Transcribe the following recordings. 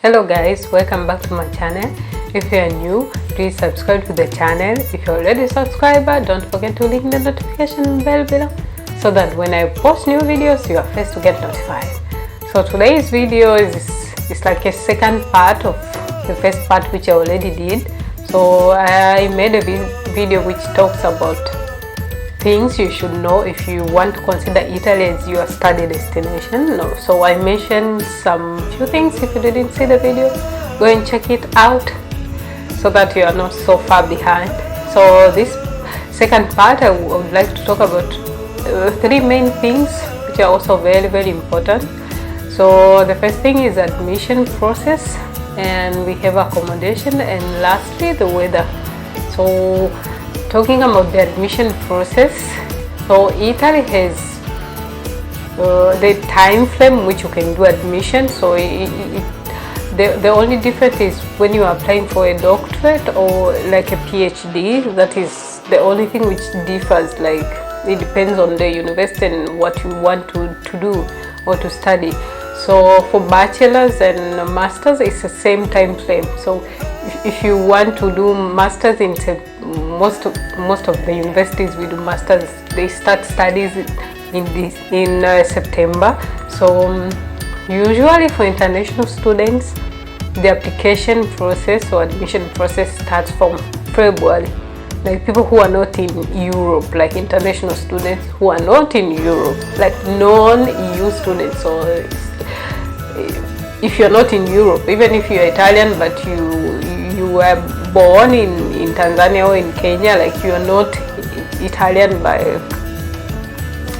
Hello guys, welcome back to my channel. If you are new, please subscribe to the channel. If you're already a subscriber, don't forget to click the notification bell below so that when I post new videos, you are first to get notified. So today's video is like a second part of the first part which I already did. So I made a video which talks about things you should know if you want to consider Italy as your study destination. So I mentioned some few things. If you didn't see the video, go and check it out so that you are not so far behind. So this second part, I would like to talk about three main things which are also very important. So the first thing is admission process, and we have accommodation, and lastly the weather. So talking about the admission process, so Italy has the time frame which you can do admission. So the only difference is when you are applying for a doctorate or like a PhD. That is the only thing which differs. Like it depends on the university and what you want to do or to study. So for bachelors and masters, it's the same time frame. So if you want to do masters in most of the universities, we do masters, they start studies in September. So usually for international students, the application process or admission process starts from February. Like people who are not in Europe, like international students who are not in Europe, like non-EU students. So if you're not in Europe, even if you're Italian but you were born in Tanzania or in Kenya, like you are not Italian by,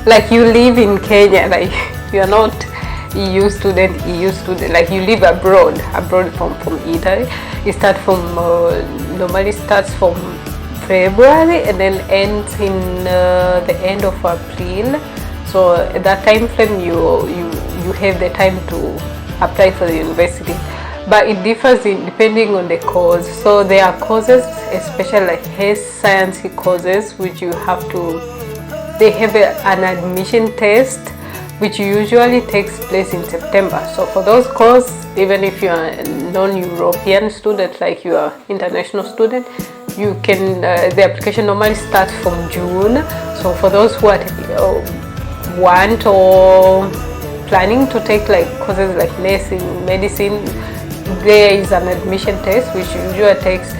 like you live in Kenya, like you are not EU student, like you live abroad from Italy. It starts from normally starts from February and then ends in the end of April. So at that time frame you have the time to apply for the university, but it differs depending on the course. So there are courses, especially like health science courses, which you have to, they have an admission test which usually takes place in September. So for those courses, even if you are a non-European student, like you are international student, you can the application normally starts from June. So for those who want or planning to take like courses like nursing, medicine, there is an admission test which usually takes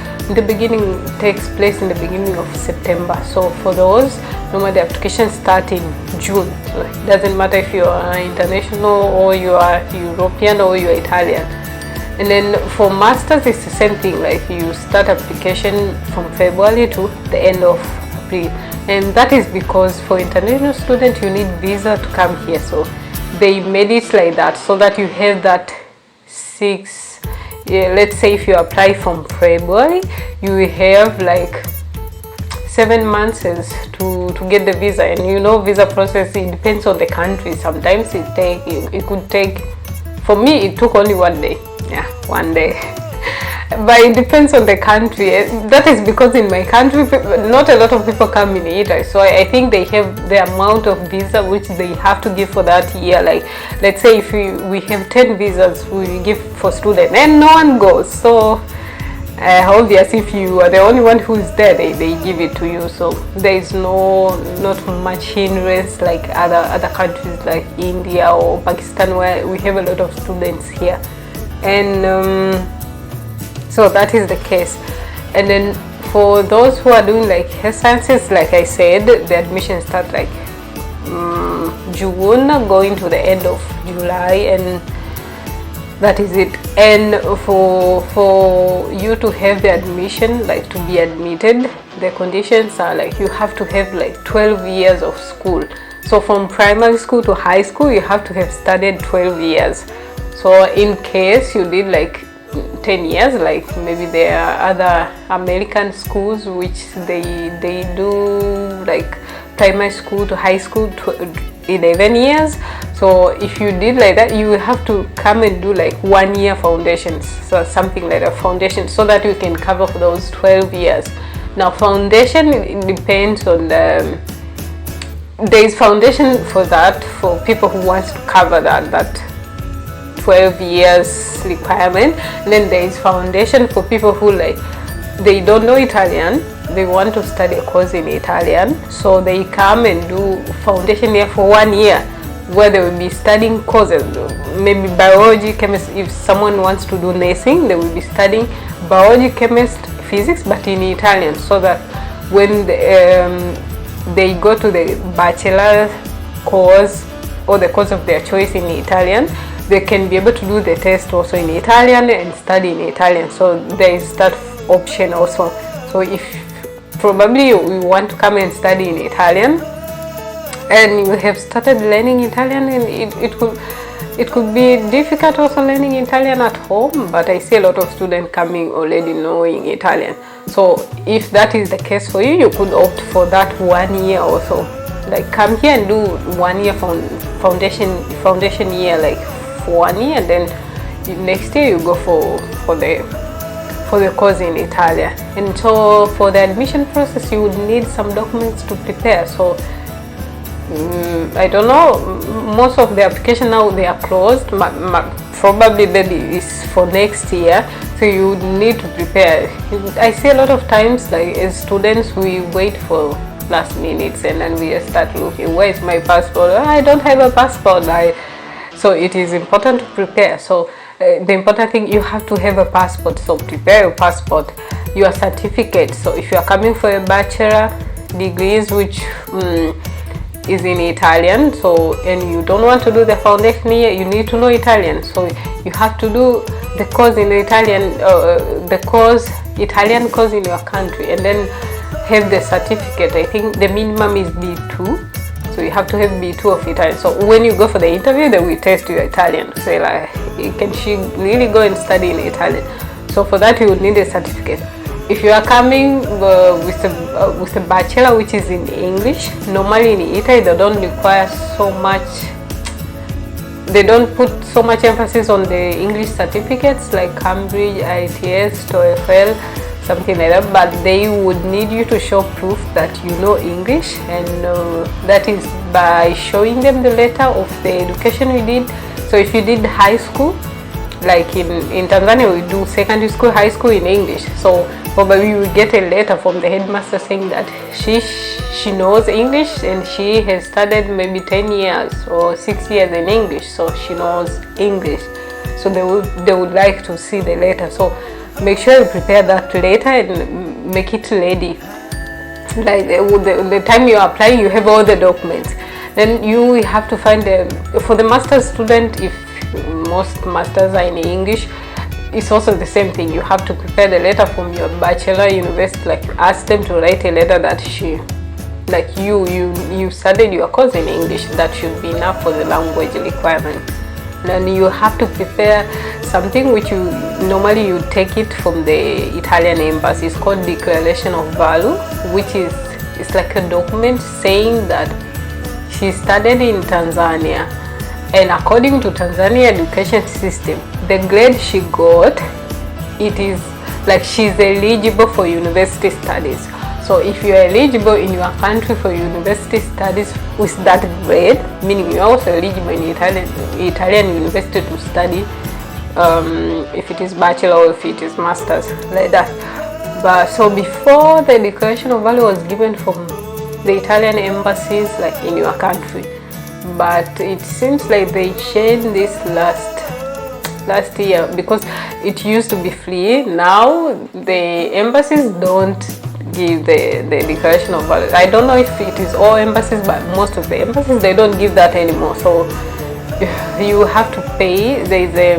place in the beginning of September. So for those, normally the application start in June. So it doesn't matter if you are international or you are European or you are Italian. And then for masters, it's the same thing. Like you start application from February to the end of April, and that is because for international students you need visa to come here. So they made it like that so that you have that let's say if you apply from February, you have like 7 months to get the visa. And you know, visa process, it depends on the country. Sometimes it could take, for me it took only 1 day. Yeah, 1 day. But it depends on the country. That is because in my country not a lot of people come in Italy, so I think they have the amount of visa which they have to give for that year. Like let's say if we have 10 visas we give for students and no one goes, so obviously if you are the only one who is there, they give it to you. So there is not much hindrance like other countries like India or Pakistan, where we have a lot of students here. And so that is the case. And then for those who are doing like health sciences, like I said, the admission starts like June going to the end of July, and that is it. And for you to have the admission, like to be admitted, the conditions are like you have to have like 12 years of school. So from primary school to high school, you have to have studied 12 years. So in case you did like 10 years, like maybe there are other American schools which they do like primary school to high school to 11 years. So if you did like that, you have to come and do like 1 year foundations, so something like a foundation, so that you can cover for those 12 years. Now foundation, it depends on the, there is foundation for that for people who wants to cover that 12 years requirement. And then there is foundation for people who like they don't know Italian, they want to study a course in Italian, so they come and do foundation year for 1 year, where they will be studying courses, maybe biology, chemistry. If someone wants to do nursing, they will be studying biology, chemistry, physics, but in Italian, so that when they go to the bachelor course or the course of their choice in Italian, they can be able to do the test also in Italian and study in Italian. So there is that option also. So if probably you want to come and study in Italian and you have started learning Italian, and it could be difficult also learning Italian at home, but I see a lot of students coming already knowing Italian. So if that is the case for you, you could opt for that 1 year also. Like come here and do 1 year foundation year, like for 1 year, and then next year you go for the course in Italian. And so for the admission process, you would need some documents to prepare. So I don't know, most of the application now they are closed, probably that is for next year, so you would need to prepare. I see a lot of times, like as students, we wait for last minutes and then we start looking, where is my passport? I don't have a passport. So it is important to prepare. So the important thing, you have to have a passport, so prepare your passport, your certificate. So if you are coming for a bachelor degrees which is in Italian, so and you don't want to do the foundation year, you need to know Italian, so you have to do the course in Italian, Italian course in your country, and then have the certificate. I think the minimum is B2, so you have to have B2 of Italian. So when you go for the interview, they will test your Italian, say like, can she really go and study in Italian? So for that you would need a certificate. If you are coming with a bachelor which is in English, normally in Italy they don't require so much, they don't put so much emphasis on the English certificates like Cambridge, IELTS, TOEFL, something like that, but they would need you to show proof that you know English, and that is by showing them the letter of the education you did. So if you did high school, like in Tanzania we do secondary school, high school in English, so probably you will get a letter from the headmaster saying that she knows English and she has studied maybe 10 years or 6 years in English, so she knows English. So they would like to see the letter. So make sure you prepare that letter and make it ready. Like the time you apply, you have all the documents. Then you have to find for the master's student, if most masters are in English, it's also the same thing. You have to prepare the letter from your bachelor university, like ask them to write a letter that you studied your course in English. That should be enough for the language requirement. Then you have to prepare something which you normally you take it from the Italian embassy. It's called Declaration of Value, which is it's like a document saying that she studied in Tanzania, and according to Tanzania education system, the grade she got, it is like she's eligible for university studies. So if you are eligible in your country for university studies with that grade, meaning you are also eligible in Italian university to study, if it is bachelor or if it is masters, like that. But so before, the declaration of value was given from the Italian embassies, like in your country, but it seems like they changed this last year, because it used to be free. Now the embassies don't give the declaration of value. I don't know if it is all embassies, but most of the embassies, they don't give that anymore. So you have to pay. There is a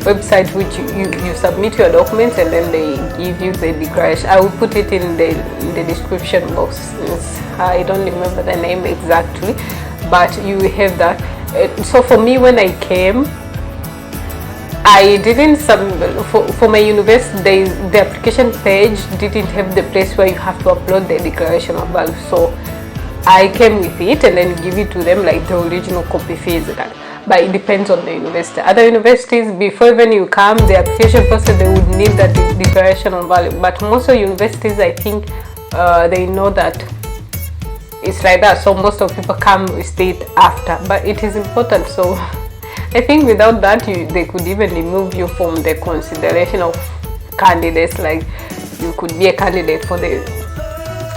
website which you submit your documents and then they give you the declaration. I will put it in the description box, since I don't remember the name exactly, but you have that. So for me, when I came, I didn't for my university, the application page didn't have the place where you have to upload the declaration of value. So I came with it and then give it to them, like the original copy fees. But it depends on the university. Other universities, before even you come, the application process, they would need that declaration of value. But most of universities, I think they know that it's like that. So most of people come with it after. But it is important. So I think without that, they could even remove you from the consideration of candidates. Like you could be a candidate for the,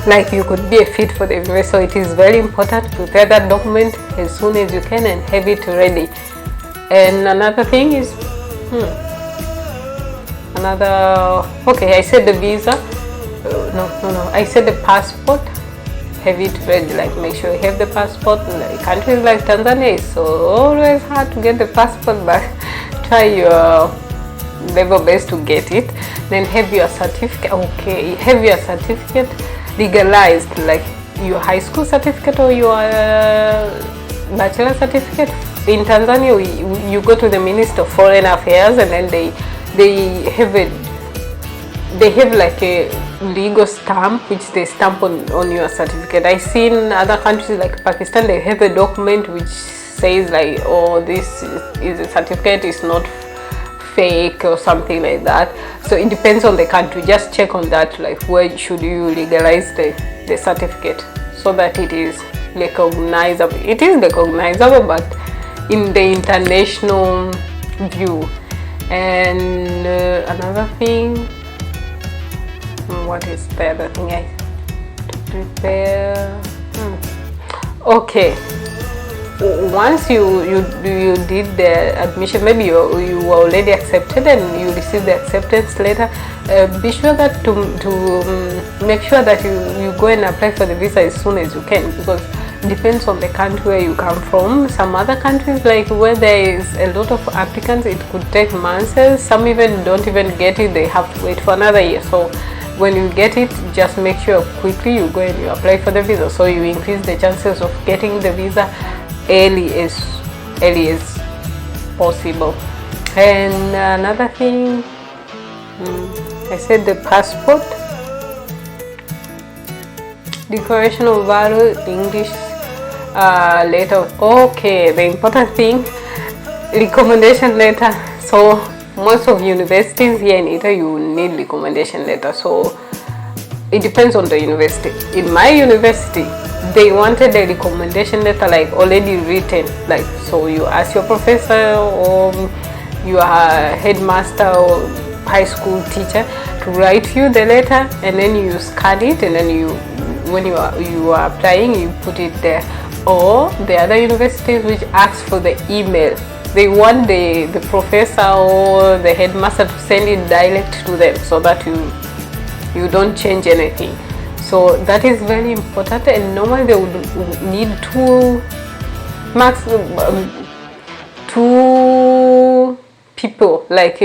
like you could be a fit for the university. So it is very important to prepare that document as soon as you can and have it ready. And another thing is, okay, I said the visa. No, I said the passport. Have it ready, like make sure you have the passport. In countries like Tanzania, it's so always hard to get the passport, but try your level best to get it. Then have your certificate. Okay, have your certificate legalized, like your high school certificate or your bachelor certificate. In Tanzania, you go to the Minister of Foreign Affairs, and then they have like a legal stamp which they stamp on your certificate. I see in other countries like Pakistan, they have a document which says like, oh, this is a certificate, it's not fake or something like that. So it depends on the country. Just check on that, like where should you legalize the certificate so that it is recognizable. It is recognizable, but in the international view. And another thing, what is the other thing I to prepare? Okay, once you did the admission, maybe you were already accepted and you received the acceptance letter, be sure that to make sure that you go and apply for the visa as soon as you can, because it depends on the country where you come from. Some other countries, like where there is a lot of applicants, it could take months. Some even don't even get it, they have to wait for another year. So when you get it, just make sure quickly you go and you apply for the visa, so you increase the chances of getting the visa early as possible. And another thing, I said the passport, declaration of value, English letter. Okay, the important thing, recommendation letter. So most of universities here in Italy, you need recommendation letter. So it depends on the university. In my university, they wanted a recommendation letter like already written, like, so you ask your professor or your headmaster or high school teacher to write you the letter, and then you scan it, and then when you are applying, you put it there. Or the other universities which ask for the email, they want the professor or the headmaster to send it direct to them, so that you don't change anything. So that is very important, and normally they would need two people, like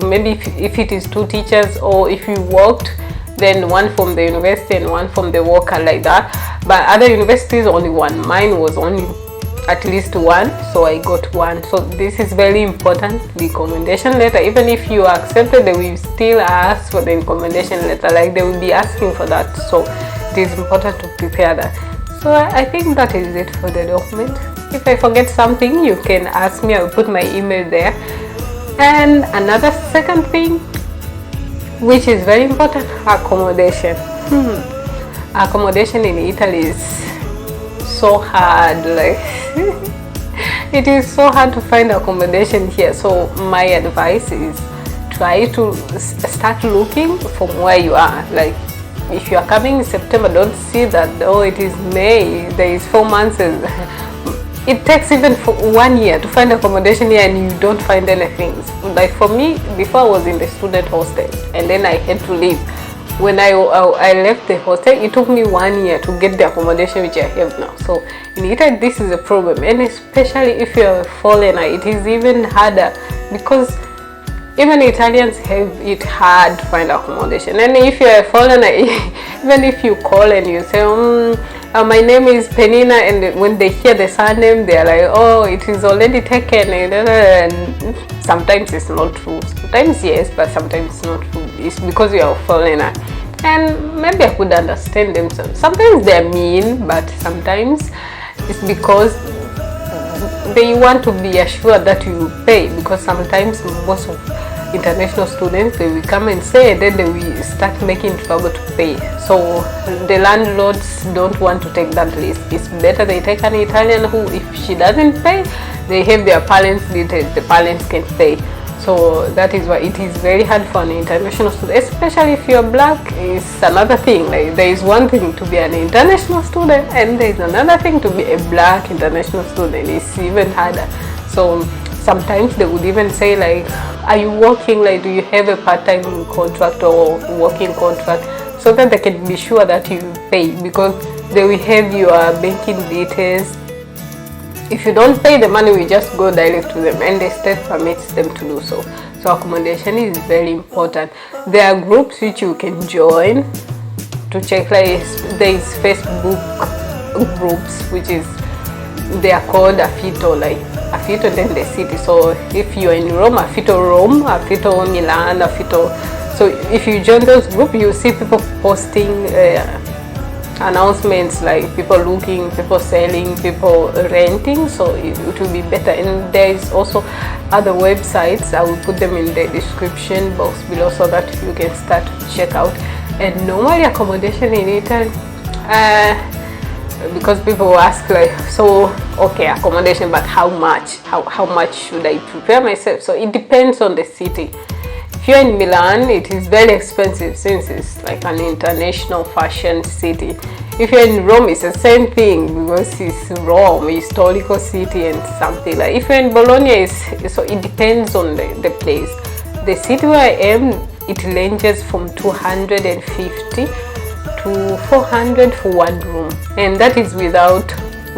maybe if it is two teachers, or if you worked, then one from the university and one from the worker, like that. But other universities, only one. Mine was only at least one, so I got one. So this is very important, recommendation letter. Even if you are accepted, they will still ask for the recommendation letter, like they will be asking for that. So it is important to prepare that. So I think that is it for the document. If I forget something, you can ask me. I will put my email there. And another second thing, which is very important, accommodation. Accommodation in Italy is so hard, like it is so hard to find accommodation here. So my advice is try to start looking from where you are. Like if you are coming in September, don't see that, oh, it is May, there is 4 months. It takes even for 1 year to find accommodation here, and you don't find anything. Like for me, before I was in the student hostel, and then I had to leave. When I left the hostel, it took me 1 year to get the accommodation which I have now. So in Italy, this is a problem, and especially if you're a foreigner, it is even harder, because even Italians have it hard to find accommodation. And if you're a foreigner, even if you call and you say, my name is Penina, and when they hear the surname, they're like, oh, it is already taken. And sometimes it's not true. Sometimes yes, but sometimes it's not true. It's because you're a foreigner. And maybe I could understand them. Sometimes they're mean, but sometimes it's because they want to be assured that you pay, because sometimes most of international students, they will come and stay, and then they will start making trouble to pay. So the landlords don't want to take that risk. It's better they take an Italian who, if she doesn't pay, they have their parents details, the parents can pay. So that is why it is very hard for an international student, especially if you're black. It's another thing. Like, there is one thing to be an international student, and there is another thing to be a black international student. It's even harder. So sometimes they would even say, like, are you working? Like, do you have a part-time contract or working contract? So that they can be sure that you pay, because they will have your banking details. If you don't pay, the money will just go direct to them, and the state permits them to do so. So accommodation is very important. There are groups which you can join to check. Like, there is Facebook groups, which is, they are called Affitto, like Affitto then the city. So if you're in Rome, Affitto, Milan, Affitto. So if you join those groups, you see people posting announcements, like people looking, people selling, people renting. So it will be better. And there is also other websites. I will put them in the description box below so that you can start to check out. And normally accommodation in Italy, because people will ask, like, so okay, accommodation, but how much? How much should I prepare myself? So it depends on the city. If you're in Milan, it is very expensive since it's like an international fashion city. If you're in Rome, it's the same thing because it's Rome, historical city and something like. If you're in Bologna, so it depends on the place. The city where I am, it ranges from 250 to 400 for one room, and that is without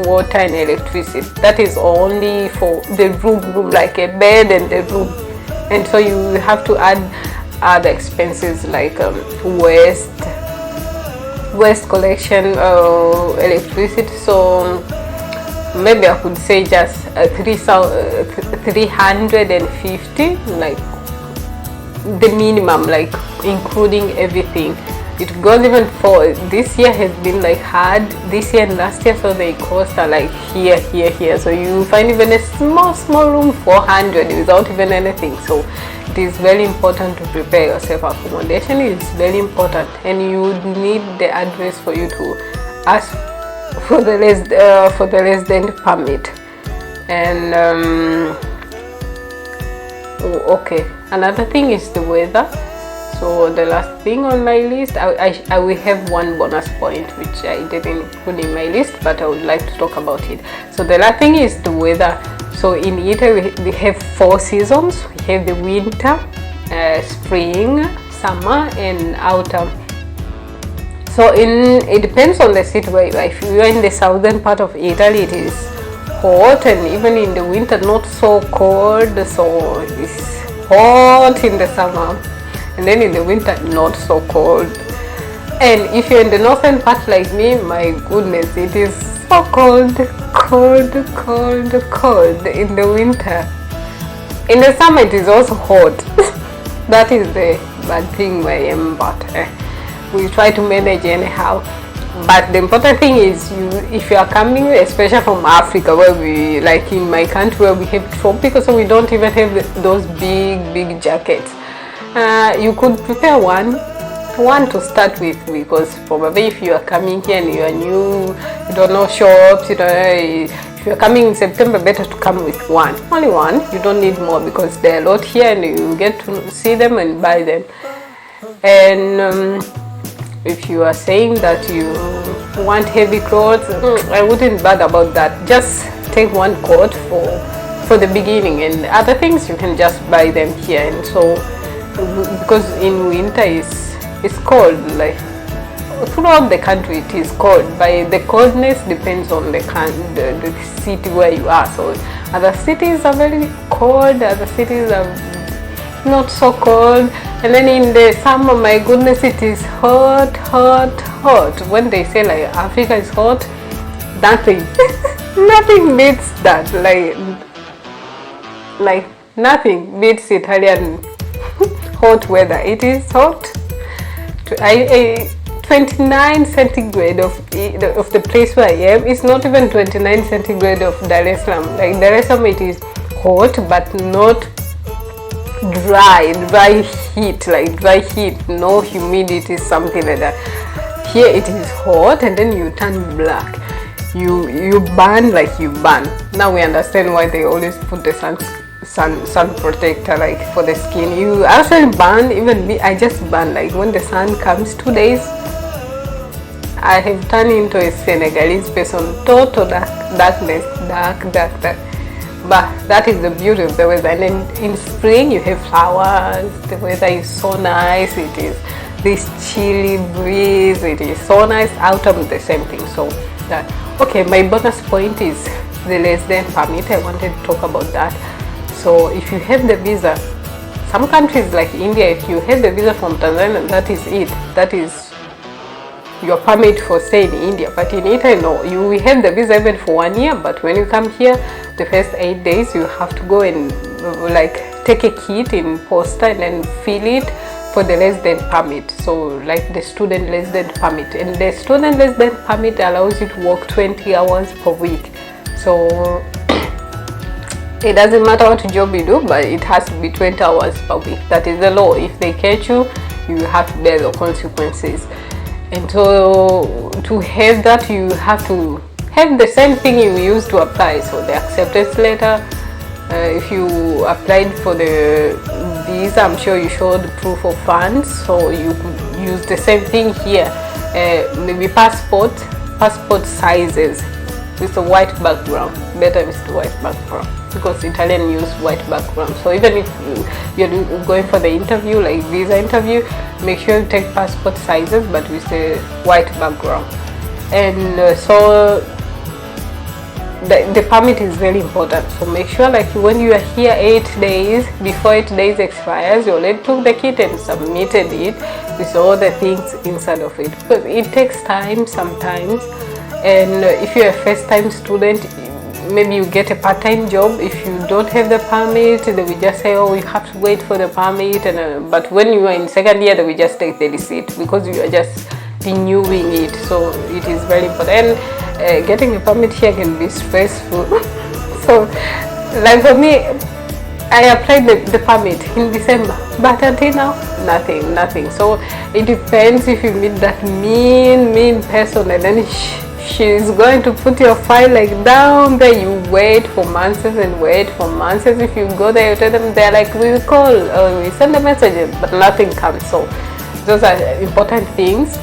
water and electricity. That is only for the room, like a bed and the room. And so you have to add other expenses like waste collection, electricity. So maybe I could say just 350, like the minimum, like including everything. It goes even for this year has been like hard, this year and last year, so the costs are like here. So you find even a small room 400 without even anything. So it is very important to prepare yourself. Accommodation is very important, and you need the address for you to ask for the resident permit. And okay, another thing is the weather. So the last thing on my list, I will have one bonus point which I didn't put in my list, but I would like to talk about it. So the last thing is the weather. So in Italy we have 4 seasons. We have the winter, spring, summer and autumn. So it depends on the city where you are. If you are in the southern part of Italy, it is hot, and even in the winter not so cold. So it's hot in the summer, and then in the winter not so cold. And if you're in the northern part like me, my goodness, it is so cold in the winter. In the summer it is also hot. That is the bad thing where I am, but we try to manage anyhow. But the important thing is, if you are coming, especially from Africa, where we, like in my country where we have tropical, so we don't even have those big jackets. You could prepare one to start with, because probably if you are coming here and you are new, you don't know shops, if you are coming in September, better to come with only one. You don't need more, because there are a lot here and you get to see them and buy them. And if you are saying that you want heavy clothes, I wouldn't bother about that. Just take one coat for the beginning, and other things you can just buy them here. And so, because in winter it's cold, like throughout the country it is cold. By the coldness depends on the city where you are. So other cities are very cold, other cities are not so cold. And then in the summer, my goodness, it is hot. When they say like Africa is hot, nothing nothing beats that. Like nothing beats Italian hot weather. It is hot. 29 centigrade of the place where I am is not even 29 centigrade of Dar es Salaam. Like Dar es Salaam, it is hot, but not dry heat, like dry heat, no humidity, something like that. Here it is hot, and then you turn black. You burn like you burn. Now we understand why they always put the sun protector, like for the skin. You actually burn. Even me, I just burn. Like when the sun comes 2 days, I have turned into a Senegalese person, total darkness, dark. But that is the beauty of the weather. And then in spring you have flowers. The weather is so nice. It is this chilly breeze. It is so nice. Autumn, the same thing. So that, okay, my bonus point is the resident permit. I wanted to talk about that. So if you have the visa, some countries like India, if you have the visa from Tanzania, that is it. That is your permit for stay in India. But in Italy, no, you will have the visa even for 1 year, but when you come here, the first 8 days you have to go and like take a kit in posta and then fill it for the resident permit. So like the student resident permit, and the student resident permit allows you to work 20 hours per week. So it doesn't matter what job you do, but it has to be 20 hours per week. That is the law. If they catch you, you have to bear the consequences. And so to have that, you have to have the same thing you used to apply. So the acceptance letter, if you applied for the visa, I'm sure you showed proof of funds, so you could use the same thing here. Maybe passport sizes with a white background, better with the white background, because Italian use white background. So even if you're going for the interview, like visa interview, make sure you take passport sizes but with a white background. And so the permit is very important. So make sure, like when you are here 8 days, before 8 days expires, you already took the kit and submitted it with all the things inside of it, because it takes time sometimes. And if you're a first-time student, maybe you get a part-time job. If you don't have the permit, they will just say, oh, you have to wait for the permit. And but when you are in second year, they will just take the receipt, because you are just renewing it. So it is very important. And getting a permit here can be stressful. So like for me, I applied the permit in December, but until now, nothing. So it depends. If you meet that mean person, and then she's going to put your file like down there, you wait for months and wait for months. If you go there, you tell them, they're like, we will call or we send a message, but nothing comes. So those are important things.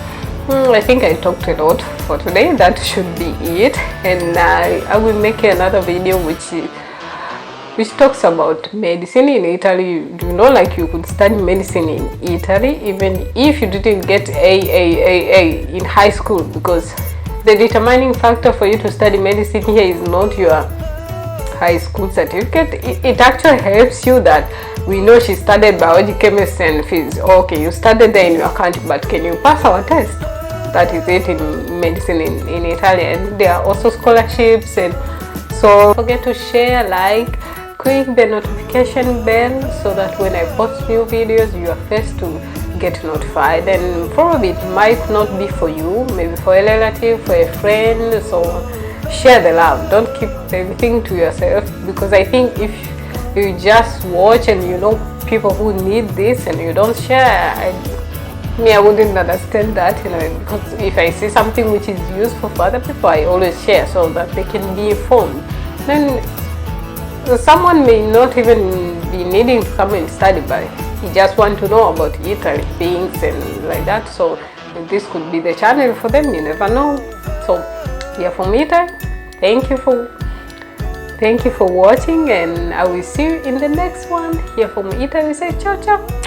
I think I talked a lot for today. That should be it, and I will make another video which talks about medicine in Italy. You know, like you could study medicine in Italy even if you didn't get A in high school, because the determining factor for you to study medicine here is not your high school certificate. It actually helps you that we know she studied biology, chemistry and physics. Okay, you studied there in your country, but can you pass our test? That is it in medicine in Italy. And there are also scholarships. And so don't forget to share, like, click the notification bell, so that when I post new videos, you are first to get notified. And probably it might not be for you, maybe for a relative, for a friend. So share the love, don't keep everything to yourself, because I think if you just watch and you know people who need this and you don't share, I wouldn't understand that, you know, because if I see something which is useful for other people, I always share so that they can be informed. Then someone may not even be needing to come and study, but he just want to know about Italy things and like that. So this could be the channel for them, you never know. So here from Italy, thank you for watching, and I will see you in the next one. Here from Italy, we say ciao ciao.